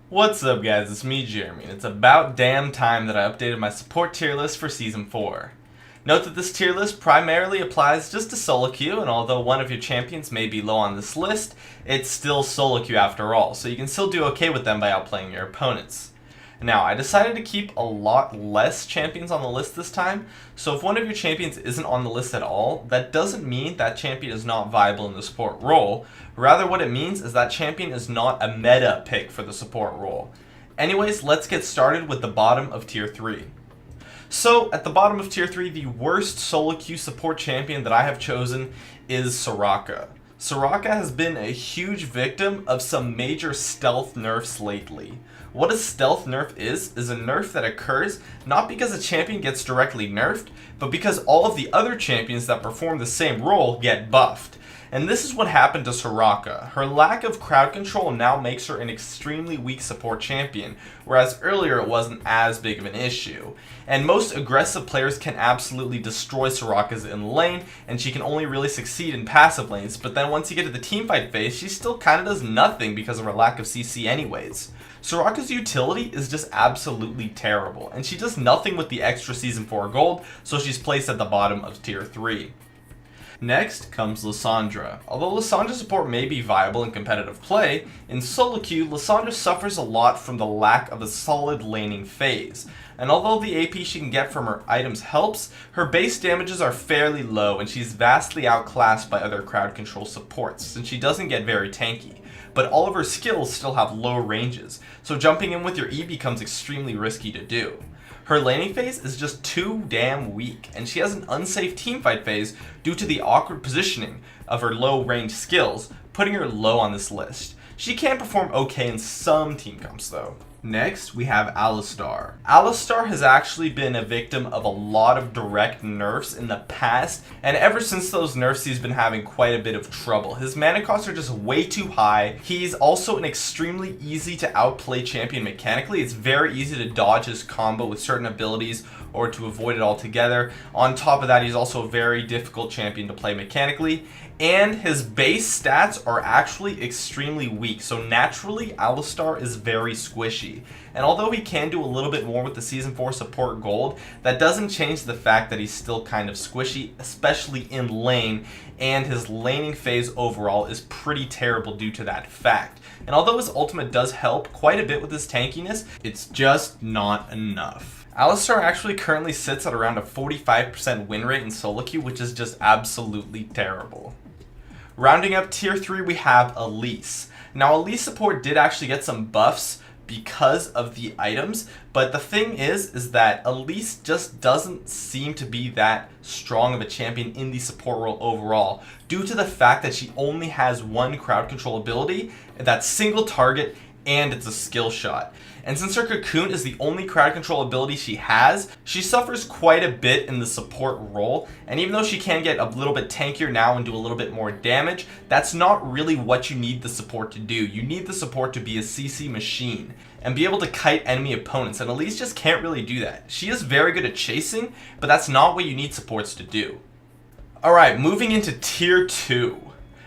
What's up guys, it's me Jeremy, and it's about damn time that I updated my support tier list for Season 4. Note that this tier list primarily applies just to solo queue, and although one of your champions may be low on this list, it's still solo queue after all, so you can still do okay with them by outplaying your opponents. Now, I decided to keep a lot less champions on the list this time, so if one of your champions isn't on the list at all, that doesn't mean that champion is not viable in the support role. Rather, what it means is that champion is not a meta pick for the support role. Anyways, let's get started with the bottom of Tier 3. So, at the bottom of Tier 3, the worst solo queue support champion that I have chosen is Soraka. Soraka has been a huge victim of some major stealth nerfs lately. What a stealth nerf is a nerf that occurs not because a champion gets directly nerfed, but because all of the other champions that perform the same role get buffed. And this is what happened to Soraka. Her lack of crowd control now makes her an extremely weak support champion, whereas earlier it wasn't as big of an issue. And most aggressive players can absolutely destroy Soraka's in lane, and she can only really succeed in passive lanes, but then once you get to the teamfight phase, she still kinda does nothing because of her lack of CC anyways. Soraka's utility is just absolutely terrible, and she does nothing with the extra Season 4 gold, so she's placed at the bottom of Tier 3. Next comes Lissandra. Although Lissandra's support may be viable in competitive play, in solo queue, Lissandra suffers a lot from the lack of a solid laning phase. And although the AP she can get from her items helps, her base damages are fairly low and she's vastly outclassed by other crowd control supports, since she doesn't get very tanky. But all of her skills still have low ranges, so jumping in with your E becomes extremely risky to do. Her laning phase is just too damn weak, and she has an unsafe teamfight phase due to the awkward positioning of her low range skills, putting her low on this list. She can perform okay in some team comps though. Next, we have Alistar. Alistar has actually been a victim of a lot of direct nerfs in the past, and ever since those nerfs he's been having quite a bit of trouble. His mana costs are just way too high. He's also an extremely easy to outplay champion mechanically. It's very easy to dodge his combo with certain abilities or to avoid it altogether. On top of that, he's also a very difficult champion to play mechanically, and his base stats are actually extremely weak, so naturally Alistar is very squishy. And although he can do a little bit more with the Season 4 support gold, that doesn't change the fact that he's still kind of squishy, especially in lane, and his laning phase overall is pretty terrible due to that fact. And although his ultimate does help quite a bit with his tankiness, it's just not enough. Alistar actually currently sits at around a 45% win rate in solo queue, which is just absolutely terrible. Rounding up Tier 3, we have Elise. Now, Elise support did actually get some buffs because of the items, but the thing is that Elise just doesn't seem to be that strong of a champion in the support role overall, due to the fact that she only has one crowd control ability, that's single target, and it's a skill shot. And since her cocoon is the only crowd control ability she has, she suffers quite a bit in the support role, and even though she can get a little bit tankier now and do a little bit more damage, that's not really what you need the support to do. You need the support to be a CC machine and be able to kite enemy opponents, and Elise just can't really do that. She is very good at chasing, but that's not what you need supports to do. Alright, moving into Tier 2.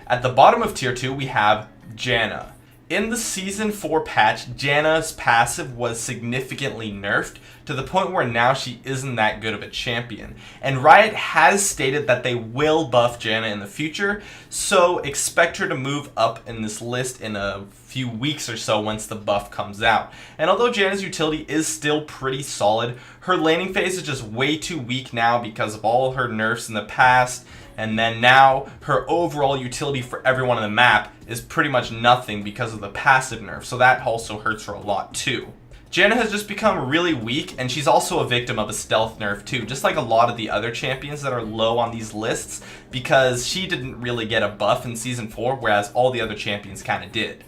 At the bottom of Tier 2, we have Janna. In the Season 4 patch, Janna's passive was significantly nerfed to the point where now she isn't that good of a champion. And Riot has stated that they will buff Janna in the future, so expect her to move up in this list in a few weeks or so once the buff comes out. And although Janna's utility is still pretty solid, her laning phase is just way too weak now because of all her nerfs in the past. And then now, her overall utility for everyone on the map is pretty much nothing because of the passive nerf, so that also hurts her a lot too. Janna has just become really weak, and she's also a victim of a stealth nerf too, just like a lot of the other champions that are low on these lists, because she didn't really get a buff in Season 4, whereas all the other champions kinda did.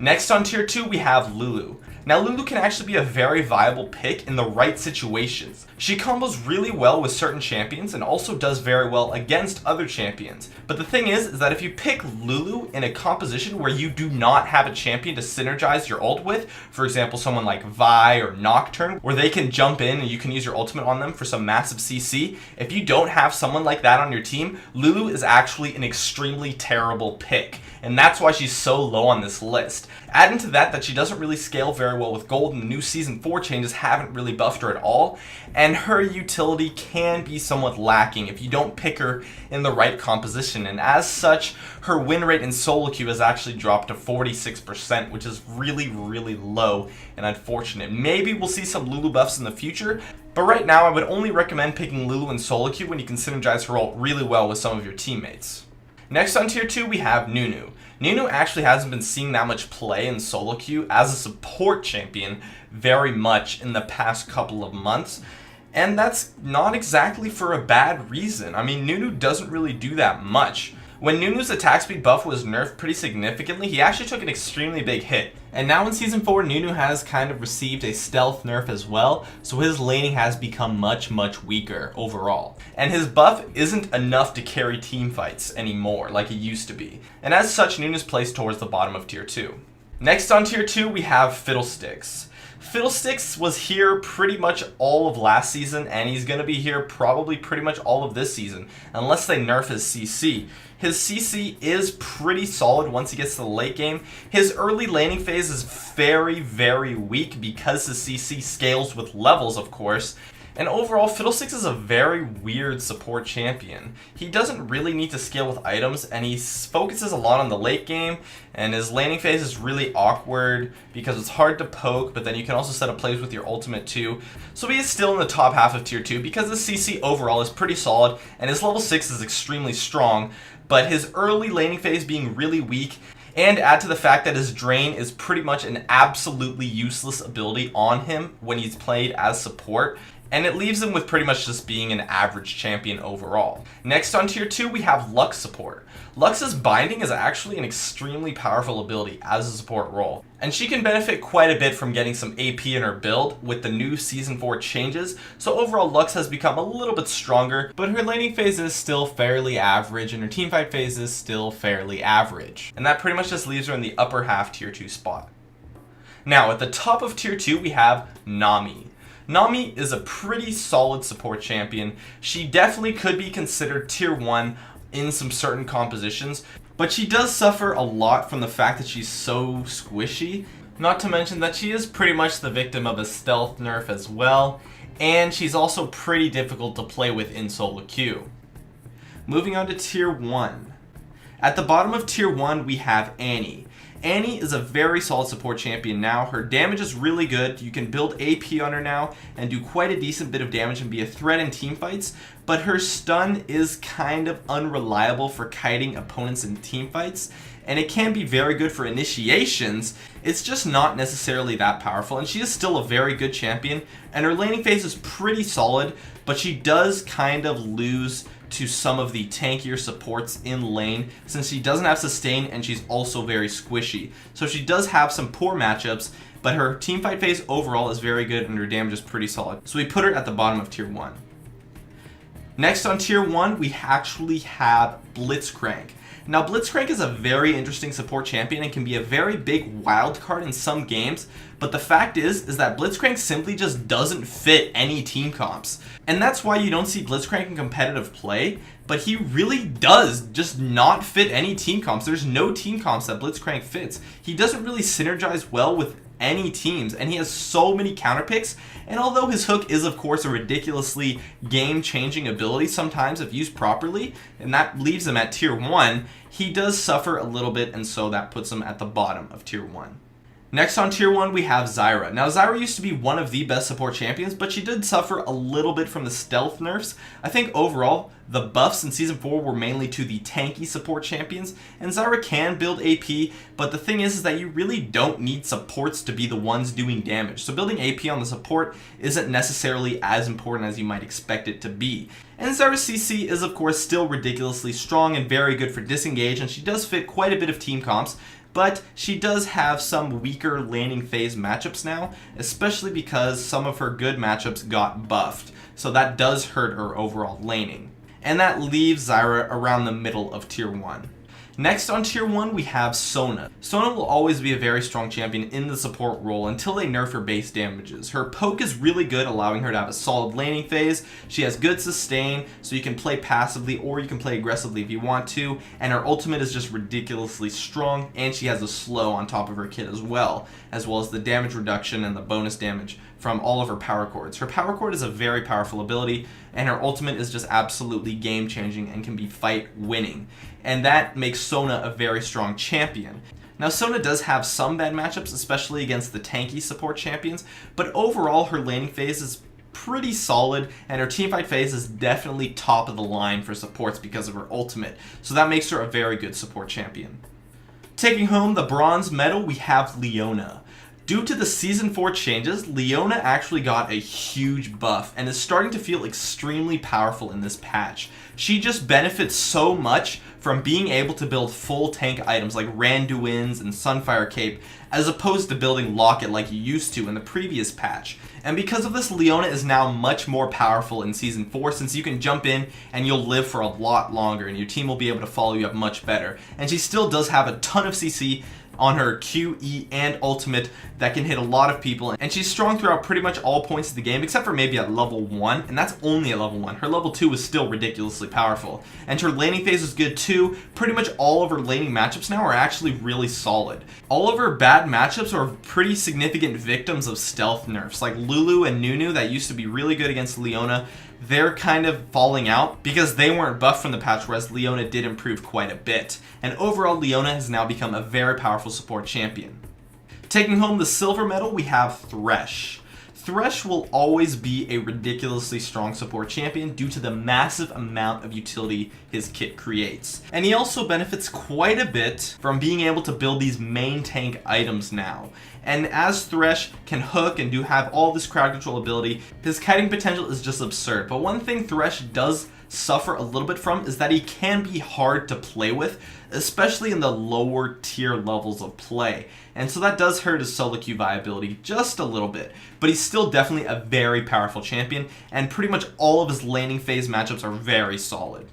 Next on Tier 2, we have Lulu. Now, Lulu can actually be a very viable pick in the right situations. She combos really well with certain champions and also does very well against other champions. But the thing is that if you pick Lulu in a composition where you do not have a champion to synergize your ult with, for example, someone like Vi or Nocturne, where they can jump in and you can use your ultimate on them for some massive CC, if you don't have someone like that on your team, Lulu is actually an extremely terrible pick. And that's why she's so low on this list. Add into that she doesn't really scale very well with gold, and the new Season 4 changes haven't really buffed her at all, and her utility can be somewhat lacking if you don't pick her in the right composition, and as such, her win rate in solo queue has actually dropped to 46%, which is really, really low and unfortunate. Maybe we'll see some Lulu buffs in the future, but right now I would only recommend picking Lulu in solo queue when you can synergize her ult really well with some of your teammates. Next on tier 2 we have Nunu. Nunu actually hasn't been seeing that much play in solo queue as a support champion very much in the past couple of months. And that's not exactly for a bad reason. I mean, Nunu doesn't really do that much. When Nunu's attack speed buff was nerfed pretty significantly, he actually took an extremely big hit. And now in Season 4, Nunu has kind of received a stealth nerf as well, so his laning has become much, much weaker overall. And his buff isn't enough to carry team fights anymore like it used to be. And as such, Nunu's placed towards the bottom of tier 2. Next on tier 2, we have Fiddlesticks. Fiddlesticks was here pretty much all of last season, and he's going to be here probably pretty much all of this season, unless they nerf his CC. His CC is pretty solid once he gets to the late game. His early laning phase is very, very weak because his CC scales with levels, of course. And overall, Fiddlesticks is a very weird support champion. He doesn't really need to scale with items, and he focuses a lot on the late game, and his laning phase is really awkward because it's hard to poke, but then you can also set up plays with your ultimate too. So he is still in the top half of tier 2 because his CC overall is pretty solid, and his level 6 is extremely strong, but his early laning phase being really weak, and add to the fact that his Drain is pretty much an absolutely useless ability on him when he's played as support, and it leaves him with pretty much just being an average champion overall. Next on tier 2 we have Lux support. Lux's binding is actually an extremely powerful ability as a support role, and she can benefit quite a bit from getting some AP in her build with the new Season 4 changes, so overall Lux has become a little bit stronger, but her laning phase is still fairly average and her teamfight phase is still fairly average. And that pretty much just leaves her in the upper half tier 2 spot. Now at the top of tier 2 we have Nami. Nami is a pretty solid support champion. She definitely could be considered tier 1 in some certain compositions, but she does suffer a lot from the fact that she's so squishy. Not to mention that she is pretty much the victim of a stealth nerf as well, and she's also pretty difficult to play with in solo queue. Moving on to tier 1. At the bottom of tier 1 we have Annie. Annie is a very solid support champion now. Her damage is really good. You can build AP on her now and do quite a decent bit of damage and be a threat in teamfights, but her stun is kind of unreliable for kiting opponents in teamfights, and it can be very good for initiations. It's just not necessarily that powerful, and she is still a very good champion, and her laning phase is pretty solid, but she does kind of lose to some of the tankier supports in lane since she doesn't have sustain and she's also very squishy. So she does have some poor matchups, but her teamfight phase overall is very good and her damage is pretty solid. So we put her at the bottom of tier 1. Next on tier 1 we actually have Blitzcrank. Now Blitzcrank is a very interesting support champion and can be a very big wild card in some games, but the fact is that Blitzcrank simply just doesn't fit any team comps. And that's why you don't see Blitzcrank in competitive play, but he really does just not fit any team comps. There's no team comps that Blitzcrank fits. He doesn't really synergize well with any teams, and he has so many counter picks, and although his hook is of course a ridiculously game-changing ability sometimes if used properly, and that leaves him at tier 1, he does suffer a little bit, and so that puts him at the bottom of tier 1. Next on tier 1 we have Zyra. Now Zyra used to be one of the best support champions, but she did suffer a little bit from the stealth nerfs. I think overall the buffs in Season 4 were mainly to the tanky support champions, and Zyra can build AP, but the thing is that you really don't need supports to be the ones doing damage. So building AP on the support isn't necessarily as important as you might expect it to be. And Zyra's CC is of course still ridiculously strong and very good for disengage, and she does fit quite a bit of team comps, but she does have some weaker laning phase matchups now, especially because some of her good matchups got buffed, so that does hurt her overall laning. And that leaves Zyra around the middle of tier 1. Next on tier 1 we have Sona. Sona will always be a very strong champion in the support role until they nerf her base damages. Her poke is really good, allowing her to have a solid laning phase. She has good sustain, so you can play passively or you can play aggressively if you want to, and her ultimate is just ridiculously strong, and she has a slow on top of her kit as well as the damage reduction and the bonus damage from all of her power chords. Her power chord is a very powerful ability, and her ultimate is just absolutely game changing and can be fight winning, and that makes Sona a very strong champion. Now Sona does have some bad matchups, especially against the tanky support champions, but overall her laning phase is pretty solid, and her teamfight phase is definitely top of the line for supports because of her ultimate, so that makes her a very good support champion. Taking home the bronze medal, we have Leona. Due to the Season 4 changes, Leona actually got a huge buff and is starting to feel extremely powerful in this patch. She just benefits so much from being able to build full tank items like Randuin's and Sunfire Cape, as opposed to building Locket like you used to in the previous patch. And because of this, Leona is now much more powerful in Season 4, since you can jump in and you'll live for a lot longer and your team will be able to follow you up much better. And she still does have a ton of CC on her Q, E, and ultimate that can hit a lot of people, and she's strong throughout pretty much all points of the game except for maybe at level 1, and that's only at level 1. Her level 2 is still ridiculously powerful, and her laning phase is good too. Pretty much all of her laning matchups now are actually really solid. All of her bad matchups are pretty significant victims of stealth nerfs, like Lulu and Nunu that used to be really good against Leona. They're kind of falling out because they weren't buffed from the patch, whereas Leona did improve quite a bit. And overall, Leona has now become a very powerful support champion. Taking home the silver medal, we have Thresh. Thresh will always be a ridiculously strong support champion due to the massive amount of utility his kit creates. And he also benefits quite a bit from being able to build these main tank items now. And as Thresh can hook and have all this crowd control ability, his kiting potential is just absurd. But one thing Thresh does suffer a little bit from is that he can be hard to play with, especially in the lower tier levels of play. And so that does hurt his solo queue viability just a little bit, but he's still definitely a very powerful champion, and pretty much all of his laning phase matchups are very solid.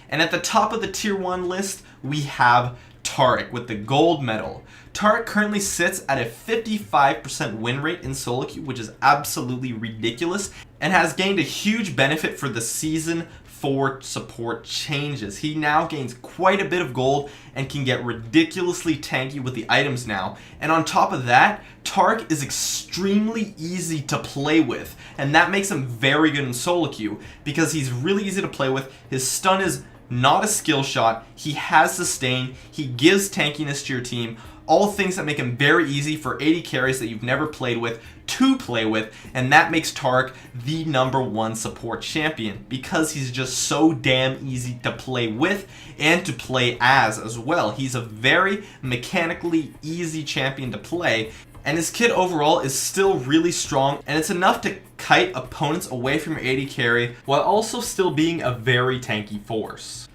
And at the top of the tier 1 list, we have Taric with the gold medal. Taric currently sits at a 55% win rate in solo queue, which is absolutely ridiculous, and has gained a huge benefit for the Season 4 support changes. He now gains quite a bit of gold and can get ridiculously tanky with the items now. And on top of that, Taric is extremely easy to play with, and that makes him very good in solo queue because he's really easy to play with. His stun is not a skill shot, he has sustain, he gives tankiness to your team, all things that make him very easy for AD carries that you've never played with to play with, and that makes Taric the #1 support champion because he's just so damn easy to play with and to play as well. He's a very mechanically easy champion to play, and his kit overall is still really strong, and it's enough to kite opponents away from your AD carry while also still being a very tanky force.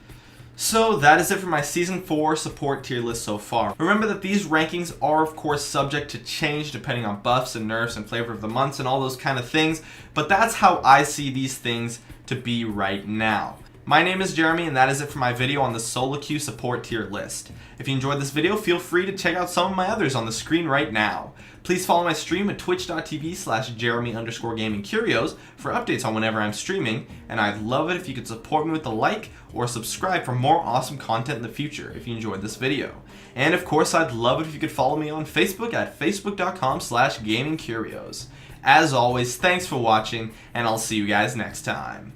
So that is it for my Season 4 support tier list so far. Remember that these rankings are of course subject to change depending on buffs and nerfs and flavor of the months and all those kind of things, but that's how I see these things to be right now. My name is Jeremy, and that is it for my video on the solo queue support tier list. If you enjoyed this video, feel free to check out some of my others on the screen right now. Please follow my stream at twitch.tv/jeremy_gamingcurios for updates on whenever I'm streaming, and I'd love it if you could support me with a like or subscribe for more awesome content in the future if you enjoyed this video. And of course, I'd love it if you could follow me on Facebook at facebook.com/gamingcurios. As always, thanks for watching, and I'll see you guys next time.